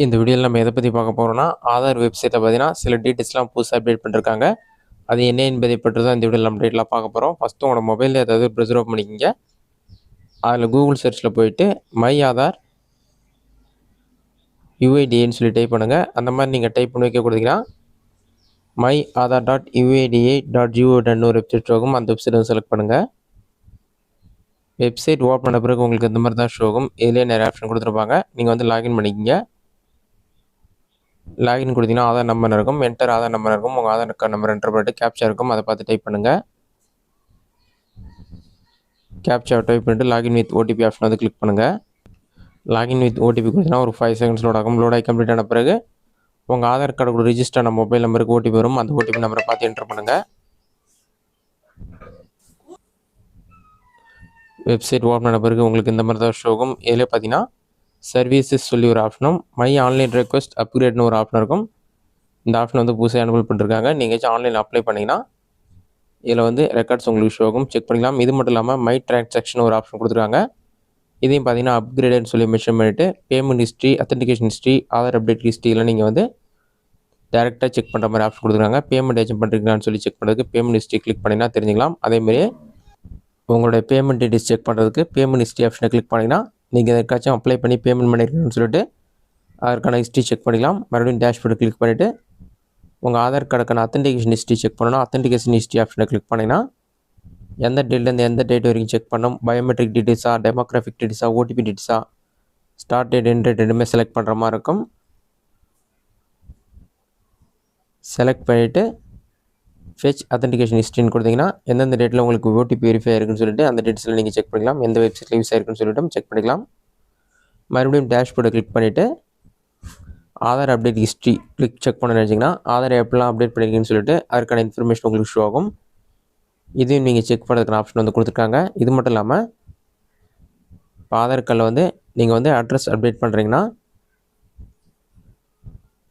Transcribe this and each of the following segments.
இந்த வீடியோவில் நம்ம எதை பற்றி பார்க்க போகிறோம்னா ஆதார் வெப்சைட்டை பார்த்தீங்கன்னா சில டீட்டெயில்ஸ்லாம் புதுசாக அப்டேட் பண்ணிருக்காங்க. அது என்ன என்பதை பற்றி தான் இந்த வீடியோவில் அப்டேட்லாம் பார்க்க போகிறோம். ஃபஸ்ட்டு உங்களோட மொபைலில் ஏதாவது ப்ரெசர் ஓப்பன் பண்ணிக்கிங்க. அதில் கூகுள் சர்ச்சில் போயிட்டு மை ஆதார் யுஐடிஏன்னு சொல்லி டைப் பண்ணுங்கள். அந்த மாதிரி நீங்கள் டைப் பண்ணி வைக்க கொடுத்தீங்கன்னா மை ஆதார் .uida.gov.in ஒரு வெப்சைட் ஆகும். அந்த வெப்சைட் வந்து செலக்ட் பண்ணுங்கள். வெப்சைட் ஓப்பன் பண்ண பிறகு உங்களுக்கு இந்த மாதிரி தான் ஷோ ஆகும். இதுலேயே நிறைய ஆப்ஷன் கொடுத்துருப்பாங்க. நீங்கள் வந்து லாகின் பண்ணிக்கிங்க. லாகின் கொடுத்தீங்கன்னா ஆதார் நம்பர் இருக்கும், என்டர் ஆதார் நம்பர் இருக்கும். உங்கள் ஆதார் கார்டு நம்பர் என்டர் பண்ணிட்டு கேப்ச்சா இருக்கும், அதை பார்த்து டைப் பண்ணுங்கள். கேப்ச்சா டைப் பண்ணிட்டு லாகின் வித் ஓடிபி ஆப்ஷன் வந்து கிளிக் பண்ணுங்கள். லாகின் வித் ஓடிபி கொடுத்தீங்கன்னா ஒரு 5 செகண்ட்ஸ் லோட் ஆகும். லோட் ஆகி கம்ப்ளீட் ஆன பிறகு உங்கள் ஆதார் கார்டு கூட ரிஜிஸ்டர் ஆன மொபைல் நம்பருக்கு ஓடிபி வரும். அந்த ஓடிபி நம்பரை பார்த்து என்டர் பண்ணுங்கள். வெப்சைட் ஓப்பன் ஆன பிறகு உங்களுக்கு இந்த மாதிரி தான் ஷோ ஆகும். இதில் பார்த்தீங்கன்னா சர்வீசஸ் சொல்லி ஒரு ஆப்ஷனும் மை ஆன்லைன் ரெக்வஸ்ட் அப்கிரேட்னு ஒரு ஆப்ஷன் இருக்கும். இந்த ஆப்ஷன் வந்து புதுசாக எனபிள் பண்ணிருக்காங்க. நீங்கள் ஆன்லைனில் அப்ளை பண்ணிங்கன்னா இதில் வந்து ரெக்கார்ட்ஸ் உங்களுக்கு ஷோ ஆகும், செக் பண்ணிக்கலாம். இது மட்டும் இல்லாமல் மை டிரான்சாக்ஷன் ஒரு ஆப்ஷன் கொடுத்துருக்காங்க. இதையும் பார்த்தீங்கன்னா அப்கிரேடுன்னு சொல்லி மென்ஷன் பண்ணிவிட்டு payment history, authentication history, Aadhaar update ஹிஸ்ட்ரியில் நீங்கள் வந்து டேரெக்டாக செக் பண்ணுற மாதிரி ஆப்ஷன் கொடுத்துருக்காங்க. பேமெண்ட் ஏஜென்ட் பண்ணுறீங்களான்னு சொல்லி செக் பண்ணுறதுக்கு பேமெண்ட் ஹிஸ்ட்ரி கிளிக் பண்ணிங்கன்னா தெரிஞ்சுக்கலாம். அதேமாரி உங்களுடைய பேமெண்ட் டீட்டெயில்ஸ் செக் பண்ணுறதுக்கு பேமெண்ட் ஹிஸ்ட்ரி ஆப்ஷனை கிளிக் பண்ணிங்கன்னா நீங்கள் எதுக்காச்சும் அப்ளை பண்ணி பேமெண்ட் பண்ணியிருக்கீங்கன்னு சொல்லிட்டு அதற்கான ஹிஸ்ட்ரி செக் பண்ணிக்கலாம். மறுபடியும் டேஷ்போர்டு கிளிக் பண்ணிவிட்டு உங்கள் ஆதார் கார்டுக்கான அத்தன்டிகேஷன் ஹிஸ்ட்ரி செக் பண்ணணும். அத்தன்டிகேஷன் ஹிஸ்ட்ரி ஆப்ஷனை கிளிக் பண்ணிங்கன்னா எந்த டேட்லேருந்து எந்த டேட் வரைக்கும் செக் பண்ணணும், பயோமெட்ரிக் டீட்டெயில்ஸா, டெமோக்ராஃபிக் டீட்டெயில்ஸா, ஓடிபி டீட்டெயில்ஸா, ஸ்டார்ட் டேட் எண்ட் டேட் ரெண்டுமே செலக்ட் பண்ணுற மாதிரி இருக்கும். செலக்ட் பண்ணிவிட்டு ஃபெச் அத்தன்டிகேஷன் ஹிஸ்ட்ரின்னு கொடுத்தீங்கன்னா எந்தெந்த டேட்டில் உங்களுக்கு ஓடிபி வெரிஃபை ஆயிருக்குன்னு சொல்லிட்டு அந்த டீட்டெயில்ஸில் நீங்கள் செக் பண்ணிக்கலாம். எந்த வெப்சைட்டில் யூஸ் ஆயிருக்குன்னு சொல்லிட்டு செக் பண்ணிக்கலாம். மறுபடியும் டேஷ்போர்டை கிளிக் பண்ணிவிட்டு ஆதார் அப்டேட் ஹிஸ்ட்ரி செக் பண்ண நினச்சிங்கன்னா ஆதார் எப்படிலாம் அப்டேட் பண்ணியிருக்கீங்கன்னு சொல்லிட்டு அதற்கான இன்ஃபர்மேஷன் உங்களுக்கு ஷோ ஆகும். இதையும் நீங்கள் செக் பண்ணுறதுக்கான ஆப்ஷன் வந்து கொடுத்துருக்காங்க. இது மட்டும் இல்லாமல் இப்போ ஆதார் கார்டில் வந்து நீங்கள் வந்து அட்ரஸ் அப்டேட் பண்ணுறீங்கன்னா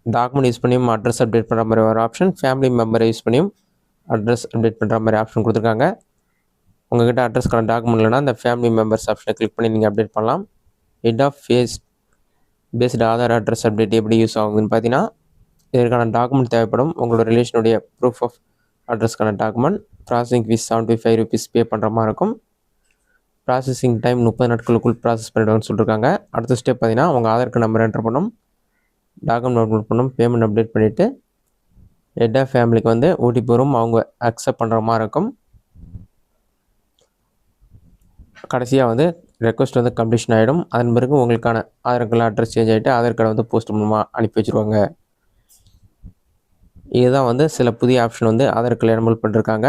டாக்குமெண்ட் யூஸ் பண்ணியும் அட்ரஸ் அப்டேட் பண்ணுற மாதிரி ஒரு ஆப்ஷன், ஃபேமிலி மெம்பரை யூஸ் பண்ணியும் அட்ரஸ் அப்டேட் பண்ணுற மாதிரி ஆப்ஷன் கொடுத்துருக்காங்க. உங்கள்கிட்ட அட்ரஸ்க்கான டாக்குமெண்ட் இல்லைனா அந்த ஃபேமிலி மெம்பர்ஸ் ஆப்ஷனை கிளிக் பண்ணி நீங்கள் அப்டேட் பண்ணலாம். Head of face based Aadhaar address update எப்படி யூஸ் ஆகுதுன்னு பார்த்தீங்கன்னா இதற்கான டாக்குமெண்ட் தேவைப்படும். உங்களோட ரிலேஷனுடைய ப்ரூஃப் ஆஃப் அட்ரஸ்க்கான டாக்குமெண்ட் ப்ராசஸிங் ஃபீஸ் ₹75 பே பண்ணுற மாதிரி இருக்கும். ப்ராசஸிங் டைம் 30 நாட்களுக்குள் ப்ராசஸ் பண்ணிவிடுவாங்கன்னு சொல்லியிருக்காங்க. அடுத்த ஸ்டெப் பார்த்தீங்கன்னா உங்கள் ஆதார் கார்டு நம்பர் என்டர் பண்ணணும், டாக்குமெண்ட் அப்லோட் பண்ணணும், பேமெண்ட் அப்டேட் பண்ணிவிட்டு ஹெட் ஆஃப் ஃபேமிலிக்கு வந்து ஓடிபி வரும், அவங்க அக்செப்ட் பண்ணுற மாதிரி இருக்கும். கடைசியாக வந்து ரெக்வஸ்ட் வந்து கம்ப்ளீஷன் ஆகிடும். அதன் பிறகு உங்களுக்கான ஆதார் கார்டில் அட்ரஸ் சேஞ்ச் ஆகிட்டு ஆதார் கார்டை வந்து போஸ்ட் மூலமாக அனுப்பி வச்சுருவாங்க. இதுதான் வந்து சில புதிய ஆப்ஷன் வந்து ஆதார் கார்டில் எனபிள் பண்ணிருக்காங்க.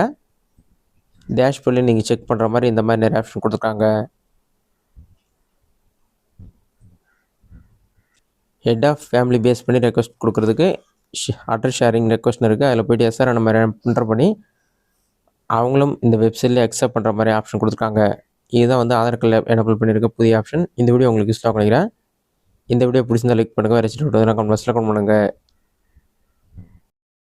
டேஷ்போர்டில் நீங்கள் செக் பண்ணுற மாதிரி இந்த மாதிரி நிறைய ஆப்ஷன் கொடுத்துருக்காங்க. ஹெட் ஆஃப் ஃபேமிலி பேஸ் பண்ணி ரெக்வஸ்ட் கொடுக்குறதுக்கு அட்ரஸ் ஷேரிங் ரெக்வஸ்ட்னு இருக்குது. அதில் போய்ட்டு எஸ்ஆர் நம்ம என்டர் பண்ணி அவங்களும் இந்த வெப்சைட்லேயே அக்செப்ட் பண்ணுற மாதிரி ஆப்ஷன் கொடுத்துருக்காங்க. இதுதான் வந்து ஆதார் கார்டில் எனபிள் பண்ணியிருக்க புதிய ஆப்ஷன். இந்த வீடியோ உங்களுக்கு யூஸ் ஆகும் நினைக்கிறேன். இந்த வீடியோ பிடிச்சிருந்தா லைக் பண்ணுங்கள். வேறு கமெண்ட் பாக்ஸில் கமெண்ட் பண்ணுங்கள்.